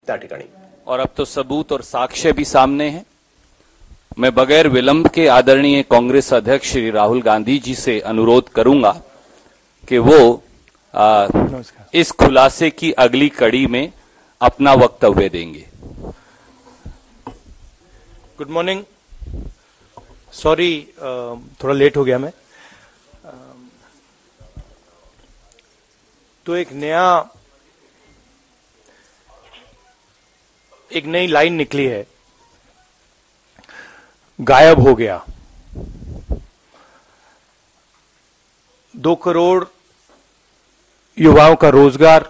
त्या ठिकाणी। और अब तो सबूत और साक्ष्य भी सामने हैं। मैं बगैर विलंब के आदरणीय कांग्रेस अध्यक्ष श्री राहुल गांधी जी से अनुरोध करूंगा कि वो इस खुलासे की अगली कड़ी में अपना वक्तव्य देंगे। Good morning. सॉरी, थोड़ा लेट हो गया मैं। तो एक नई लाइन निकली है, गायब हो गया। 2 करोड़ युवाओं का रोजगार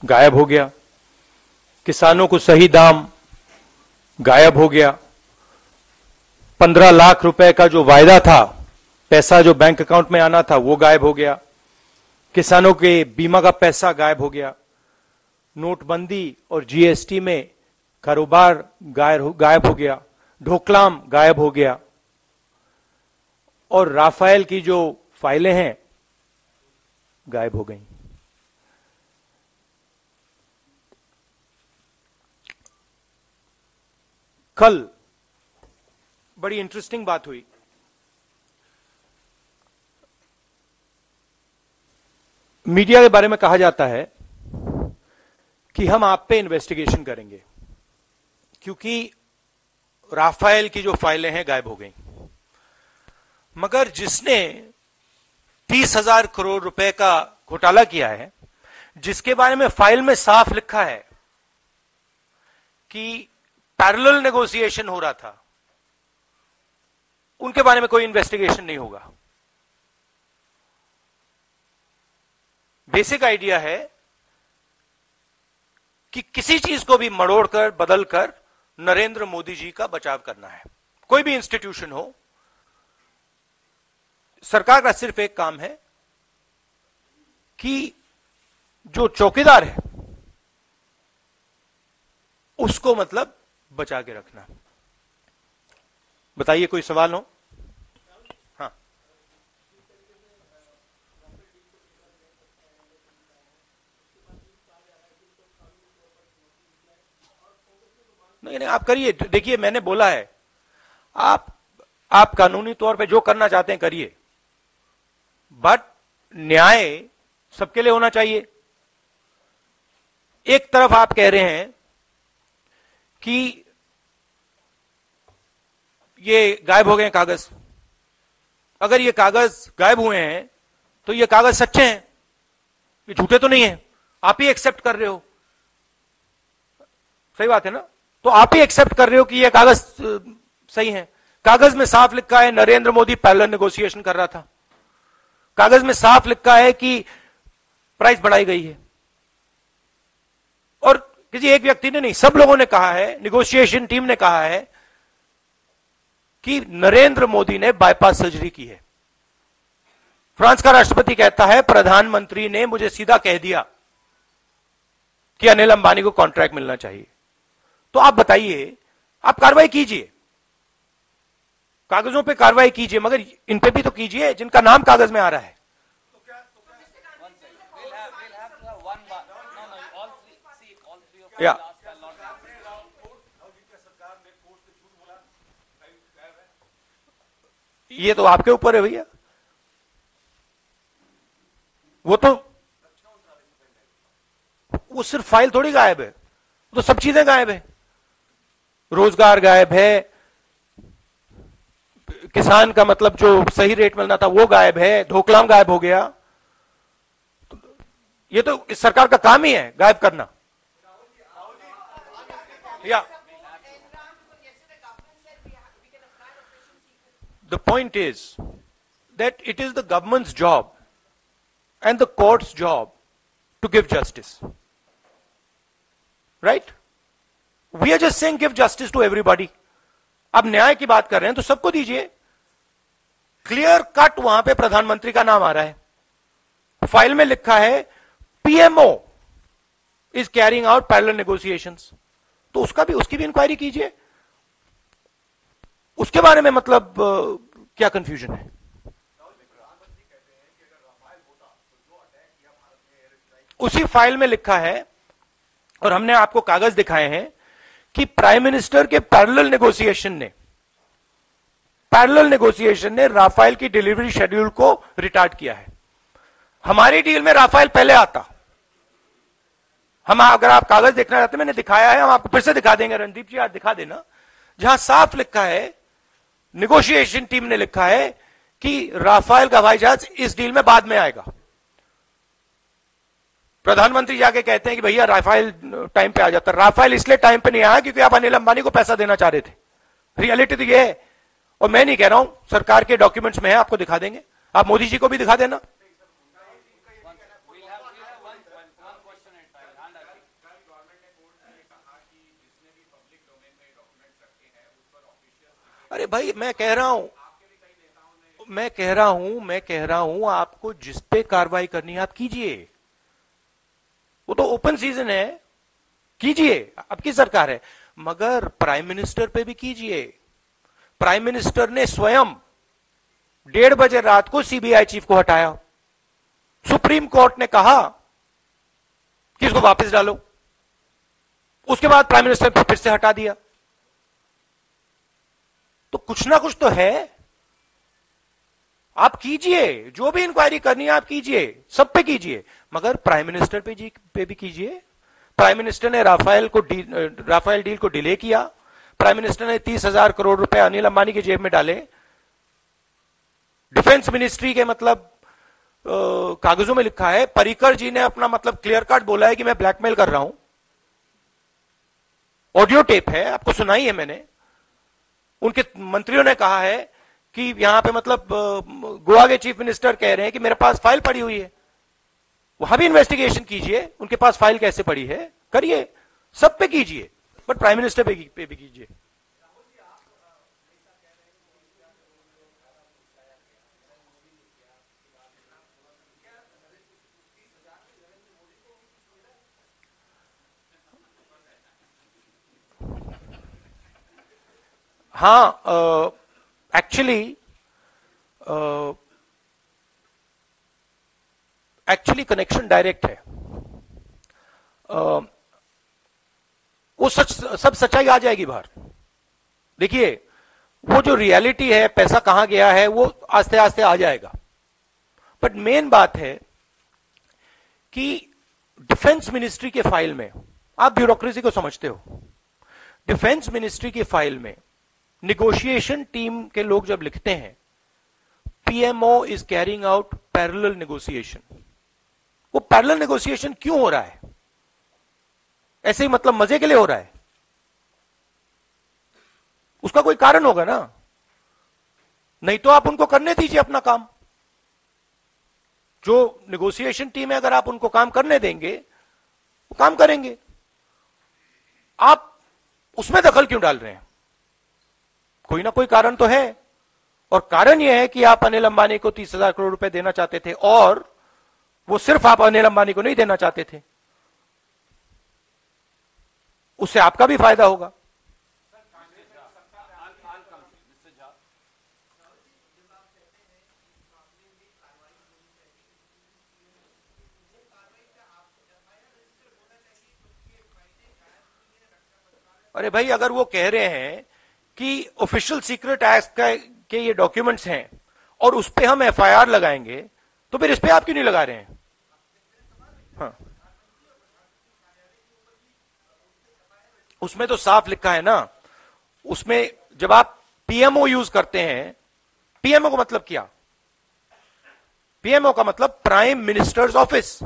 गायब हो गया, किसानों को सही दाम गायब हो गया, 15 लाख रुपए का जो वायदा था, पैसा जो बैंक अकाउंट में आना था वो गायब हो गया, किसानों के बीमा का पैसा गायब हो गया, नोटबंदी और जीएसटी में कारोबार गायब हो गया, ढोकलाम गायब हो गया, और राफेल की जो फाइलें हैं गायब हो गई। कल बड़ी इंटरेस्टिंग बात हुई। मीडिया के बारे में कहा जाता है कि हम आप पे इन्वेस्टिगेशन करेंगे क्योंकि राफेल की जो फाइलें हैं गायब हो गई। मगर जिसने 30,000 करोड़ रुपए का घोटाला किया है, जिसके बारे में फाइल में साफ लिखा है कि पैरेलल नेगोशिएशन हो रहा था, उनके बारे में कोई इन्वेस्टिगेशन नहीं होगा। बेसिक आइडिया है कि किसी चीज को भी मरोड़कर बदलकर नरेंद्र मोदी जी का बचाव करना है। कोई भी इंस्टीट्यूशन हो, सरकार का सिर्फ एक काम है कि जो चौकीदार है उसको मतलब बचा के रखना। बताइए, कोई सवाल हो? हाँ, नहीं, आप करिए। देखिए, मैंने बोला है, आप कानूनी तौर पे जो करना चाहते हैं करिए, बट न्याय सबके लिए होना चाहिए। एक तरफ आप कह रहे हैं कि ये गायब हो गए कागज। अगर ये कागज गायब हुए हैं तो ये कागज सच्चे हैं, ये झूठे तो नहीं है। आप ही एक्सेप्ट कर रहे हो, सही बात है ना? तो आप ही एक्सेप्ट कर रहे हो कि ये कागज सही है। कागज में साफ लिखा है नरेंद्र मोदी पैरेलल नेगोशिएशन कर रहा था। कागज में साफ लिखा है कि प्राइस बढ़ाई गई है। और किसी एक व्यक्ति ने नहीं, सब लोगों ने कहा है, नेगोशिएशन टीम ने कहा है कि नरेंद्र मोदी ने बाईपास सर्जरी की है। फ्रांस का राष्ट्रपति कहता है प्रधानमंत्री ने मुझे सीधा कह दिया कि अनिल अंबानी को कॉन्ट्रैक्ट मिलना चाहिए। तो आप बताइए, आप कार्रवाई कीजिए, कागजों पे कार्रवाई कीजिए, मगर इन पे भी तो कीजिए जिनका नाम कागज में आ रहा है। या ये तो आपके ऊपर है भैया। वो सिर्फ फाइल थोड़ी गायब है, तो सब चीजें गायब है। रोजगार गायब है, किसान का मतलब जो सही रेट मिलना था वो गायब है, ढोकलाम गायब हो गया। ये तो इस सरकार का काम ही है गायब करना। या the point is that it is the government's job and the court's job to give justice, right? We are just saying give justice to everybody. अब न्याय की बात कर रहे हैं तो सबको दीजिए। क्लियर कट वहां पे प्रधानमंत्री का नाम आ रहा है, फाइल में लिखा है PMO is carrying out parallel negotiations. तो उसकी भी इंक्वायरी कीजिए। उसके बारे में मतलब क्या कंफ्यूजन है? उसी फाइल में लिखा है और हमने आपको कागज दिखाए हैं कि प्राइम मिनिस्टर के पैरेलल नेगोशिएशन ने राफेल की डिलीवरी शेड्यूल को रिटार्ड किया है। हमारी डील में राफेल पहले आता। हम, अगर आप कागज देखना चाहते हैं, मैंने दिखाया है, हम आपको फिर से दिखा देंगे। रणदीप जी, आज दिखा देना, जहां साफ लिखा है, नेगोशिएशन टीम ने लिखा है कि राफेल का हवाई जहाज इस डील में बाद में आएगा। प्रधानमंत्री जाके कहते हैं कि भैया राफेल टाइम पे आ जाता। राफेल इसलिए टाइम पे नहीं आया क्योंकि आप अनिल अंबानी को पैसा देना चाह रहे थे। रियलिटी तो ये है, और मैं नहीं कह रहा हूं, सरकार के डॉक्यूमेंट्स में है, आपको दिखा देंगे। आप मोदी जी को भी दिखा देना। अरे भाई, मैं कह रहा हूं आपको जिस पे कार्रवाई करनी है आप कीजिए। वो तो ओपन सीजन है, कीजिए, आपकी सरकार है, मगर प्राइम मिनिस्टर पे भी कीजिए। प्राइम मिनिस्टर ने स्वयं 1:30 बजे रात को सीबीआई चीफ को हटाया। सुप्रीम कोर्ट ने कहा कि इसको वापस डालो। उसके बाद प्राइम मिनिस्टर ने फिर से हटा दिया। तो कुछ ना कुछ तो है। आप कीजिए, जो भी इंक्वायरी करनी है आप कीजिए, सब पे कीजिए, मगर प्राइम मिनिस्टर पे भी कीजिए। प्राइम मिनिस्टर ने राफेल डील को डिले किया। प्राइम मिनिस्टर ने 30,000 करोड़ रुपए अनिल अंबानी की जेब में डाले। डिफेंस मिनिस्ट्री के मतलब कागजों में लिखा है, पर्रिकर जी ने अपना मतलब क्लियर कट बोला है कि मैं ब्लैकमेल कर रहा हूं। ऑडियो टेप है, आपको सुनाई है मैंने। उनके मंत्रियों ने कहा है कि यहां पे मतलब गोवा के चीफ मिनिस्टर कह रहे हैं कि मेरे पास फाइल पड़ी हुई है। वहां भी इन्वेस्टिगेशन कीजिए, उनके पास फाइल कैसे पड़ी है, करिए, सब पे कीजिए, बट प्राइम मिनिस्टर पे भी कीजिए। हाँ, एक्चुअली कनेक्शन डायरेक्ट है। वो सब सच्चाई आ जाएगी बाहर। देखिए, वो जो रियलिटी है, पैसा कहां गया है, वो आस्ते आस्ते आ जाएगा। बट मेन बात है कि डिफेंस मिनिस्ट्री के फाइल में, आप ब्यूरोक्रेसी को समझते हो, डिफेंस मिनिस्ट्री की फाइल में निगोशिएशन टीम के लोग जब लिखते हैं PMO is carrying out parallel negotiation, वो पैरेलल नेगोशिएशन क्यों हो रहा है? ऐसे ही मतलब मजे के लिए हो रहा है? उसका कोई कारण होगा ना, नहीं तो आप उनको करने दीजिए अपना काम। जो नेगोशिएशन टीम है, अगर आप उनको काम करने देंगे वो काम करेंगे। आप उसमें दखल क्यों डाल रहे हैं? कोई ना कोई कारण तो है, और कारण यह है कि आप अनिल अंबानी को 30,000 करोड़ रुपए देना चाहते थे, और वो सिर्फ आप अनिल अंबानी को नहीं देना चाहते थे, उससे आपका भी फायदा होगा। अरे भाई, अगर वो कह रहे हैं कि ऑफिशियल सीक्रेट एक्ट के ये डॉक्यूमेंट्स हैं और उस पे हम एफआईआर लगाएंगे, तो फिर इस पे आप क्यों नहीं लगा रहे हैं? हाँ, उसमें तो साफ लिखा है ना। उसमें जब आप पीएमओ यूज करते हैं, पीएमओ का मतलब क्या? पीएमओ का मतलब प्राइम मिनिस्टर्स ऑफिस,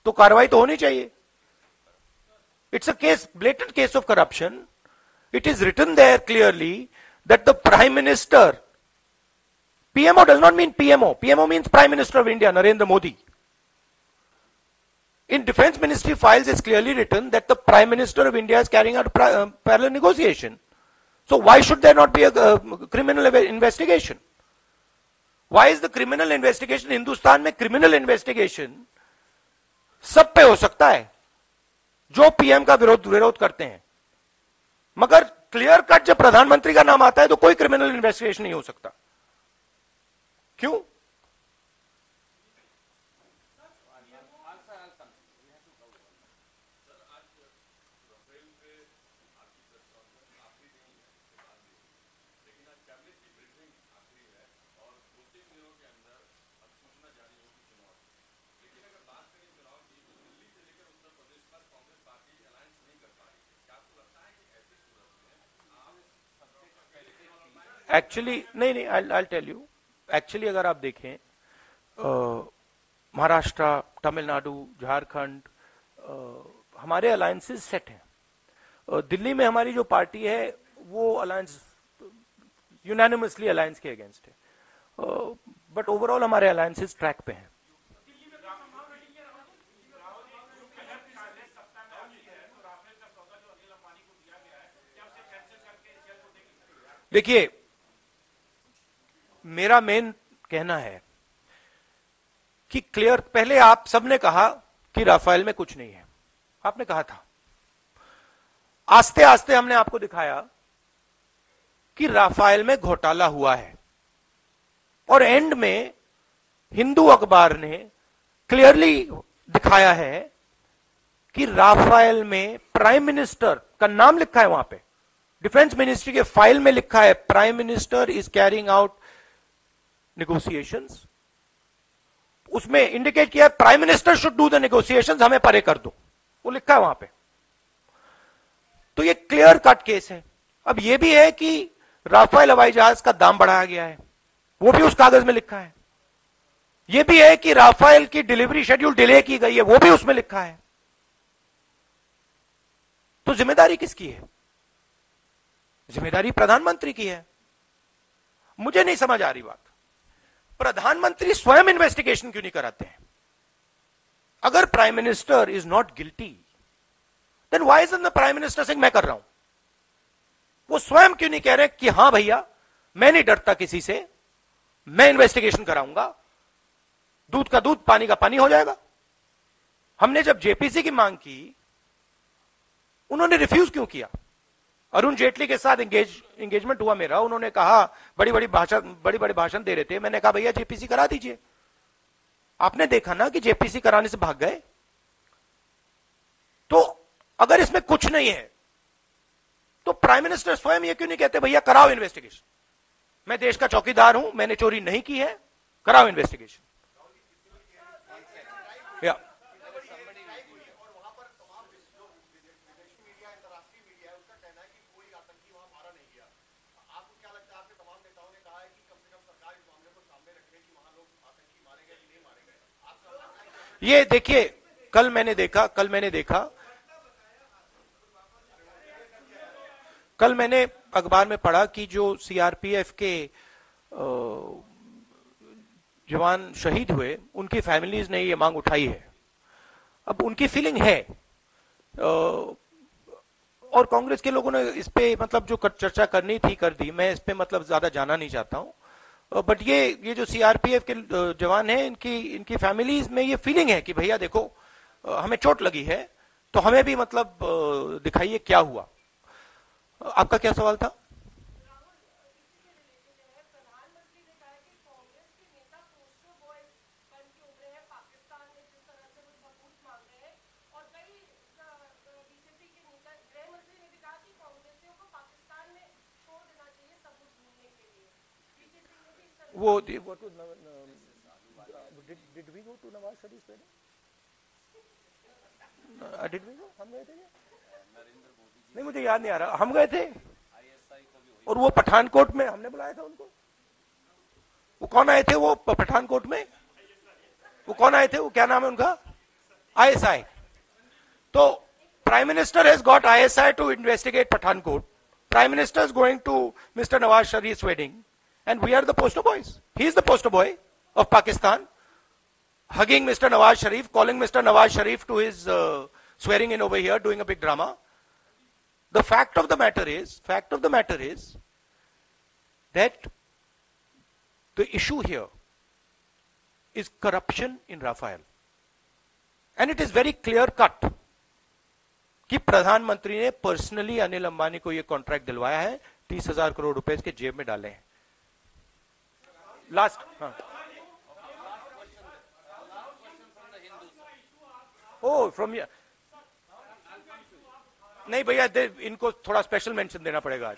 तो कार्रवाई तो होनी चाहिए। It's a case, blatant case of corruption. It is written there clearly that the Prime Minister, PMO does not mean PMO. PMO means Prime Minister of India, Narendra Modi. In Defense Ministry files, it's clearly written that the Prime Minister of India is carrying out parallel negotiation. So why should there not be a criminal investigation? Why is the criminal investigation, Hindustan में criminal investigation सब पे हो सकता है जो PM का विरोध करते हैं, मगर क्लियर कट जब प्रधानमंत्री का नाम आता है तो कोई क्रिमिनल इन्वेस्टिगेशन नहीं हो सकता। क्यों? एक्चुअली नहीं, आई टेल यू। एक्चुअली अगर आप देखें, महाराष्ट्र, तमिलनाडु, झारखंड, हमारे अलायंसेस सेट हैं। दिल्ली में हमारी जो पार्टी है वो अलायंस यूनानिमसली अलायंस के अगेंस्ट है, बट ओवरऑल हमारे अलायंसेस ट्रैक पे हैं। देखिए, मेरा मेन कहना है कि क्लियर, पहले आप सबने कहा कि राफेल में कुछ नहीं है, आपने कहा था। आस्ते आस्ते हमने आपको दिखाया कि राफेल में घोटाला हुआ है, और एंड में हिंदू अखबार ने क्लियरली दिखाया है कि राफेल में प्राइम मिनिस्टर का नाम लिखा है, वहां पे डिफेंस मिनिस्ट्री के फाइल में लिखा है, prime minister is carrying out negotiations. उसमें इंडिकेट किया prime minister should do the negotiations, हमें परे कर दो, वो लिखा है वहां पे। तो ये क्लियर कट केस है। अब ये भी है कि राफेल हवाई जहाज का दाम बढ़ाया गया है, वो भी उस कागज में लिखा है। ये भी है कि राफेल की डिलीवरी शेड्यूल डिले की गई है, वो भी उसमें लिखा है। तो जिम्मेदारी किसकी है? जिम्मेदारी प्रधानमंत्री की है। मुझे नहीं समझ आ रही बात, प्रधानमंत्री स्वयं इन्वेस्टिगेशन क्यों नहीं कराते हैं? अगर prime minister is not guilty, then why isn't the prime minister Singh मैं कर रहा हूं? वो स्वयं क्यों नहीं कह रहे कि हां भैया, मैं नहीं डरता किसी से, मैं इन्वेस्टिगेशन कराऊंगा, दूध का दूध पानी का पानी हो जाएगा। हमने जब जेपीसी की मांग की, उन्होंने रिफ्यूज क्यों किया? अरुण जेटली के साथ एंगेजमेंट हुआ मेरा, उन्होंने कहा, बड़ी बड़ी भाषण दे रहे थे, मैंने कहा भैया जेपीसी करा दीजिए। आपने देखा ना कि जेपीसी कराने से भाग गए। तो अगर इसमें कुछ नहीं है तो प्राइम मिनिस्टर स्वयं ये क्यों नहीं कहते भैया कराओ इन्वेस्टिगेशन, मैं देश का चौकीदार हूं, मैंने चोरी नहीं की है, कराओ इन्वेस्टिगेशन। या ये देखिए, कल मैंने देखा, कल मैंने अखबार में पढ़ा कि जो सीआरपीएफ के जवान शहीद हुए, उनकी फैमिलीज ने ये मांग उठाई है। अब उनकी फीलिंग है, और कांग्रेस के लोगों ने इस पे मतलब जो चर्चा करनी थी कर दी, मैं इस पे मतलब ज्यादा जाना नहीं चाहता हूं। बट ये जो सीआरपीएफ के जवान हैं, इनकी फैमिलीज में ये फीलिंग है कि भैया देखो, हमें चोट लगी है, तो हमें भी मतलब दिखाइए क्या हुआ। आपका क्या सवाल था? वो did we go to Nawaz Sharif wedding? Did we go? हम गए थे? नहीं, मुझे याद नहीं आ रहा, हम गए थे। और वो पठानकोट में हमने बुलाया था उनको। वो कौन आए थे वो पठानकोट में? वो कौन आए थे? वो क्या नाम है उनका? आईएसआई। तो prime minister has got ISI to investigate Pathankot. Prime minister is going to mister Nawaz Sharif wedding, and we are the poster boys. He is the poster boy of Pakistan, hugging Mr. Nawaz Sharif, calling Mr. Nawaz Sharif to his swearing in over here, doing a big drama. The fact of the matter is that the issue here is corruption in Rafael, and it is very clear cut कि प्रधानमंत्री ने personally Anil Ambani को यह contract दिलवाया है, 30,000 करोड़ रुपए इसके जेब में डाले हैं। लास्ट, हाँ, ओ फ्रॉम नहीं भैया, इनको थोड़ा स्पेशल मेंशन देना पड़ेगा आज।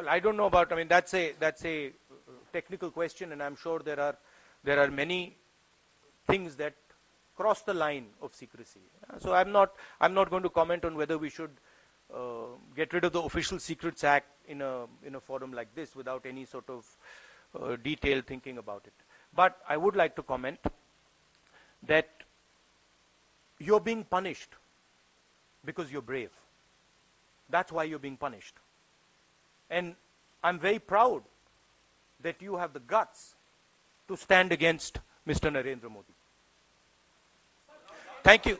Well, I don't know about. I mean, that's a technical question, and I'm sure there are many things that cross the line of secrecy. So I'm not going to comment on whether we should get rid of the Official Secrets Act in a forum like this without any sort of detailed thinking about it. But I would like to comment that you're being punished because you're brave. That's why you're being punished. And I'm very proud that you have the guts to stand against Mr. Narendra Modi. Thank you.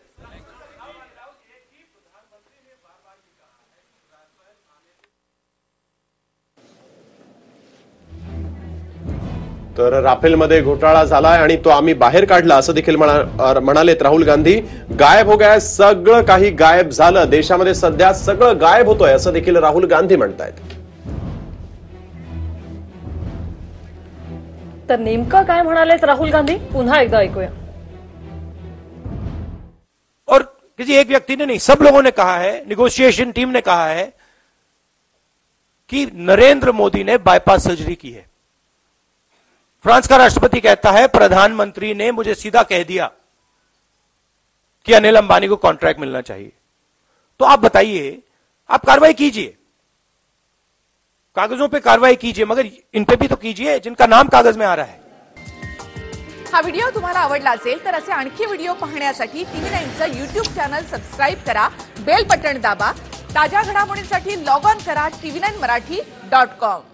तर राफेलमध्ये घोटाळा झालाय आणि तो आम्ही बाहेर काढला असं देखील म्हणालेत राहुल गांधी. गायब हो गया, सगळं काही गायब झालं. देशामध्ये सध्या सगळं गायब होतोय असं देखील राहुल गांधी म्हणतायत. तर नेमकं काय म्हणालेत राहुल गांधी पुन्हा एकदा ऐकूया. और किसी एक व्यक्ति ने नहीं, सब लोगों ने कहा है, नेगोशिएशन टीम ने कहा है कि नरेंद्र मोदी ने बाईपास सर्जरी की है. फ्रांस का राष्ट्रपति कहता है प्रधानमंत्री ने मुझे सीधा कह दिया कि अनिल अंबानी को कॉन्ट्रैक्ट मिलना चाहिए. तो आप बताइए, आप कार्रवाई कीजिए, कागजों पे कार्रवाई कीजिए, मगर इन पे भी तो कीजिए जिनका नाम कागज में आ रहा है. हा व्हिडिओ तुम्हाला आवडला असेल तर असे आणखी व्हिडिओ पाहण्यासाठी TV9चं YouTube चॅनल सबस्क्राइब करा, बेल बटन दाबा. ताज्या घडामोडींसाठी लॉग ऑन करा tv9marathi.com.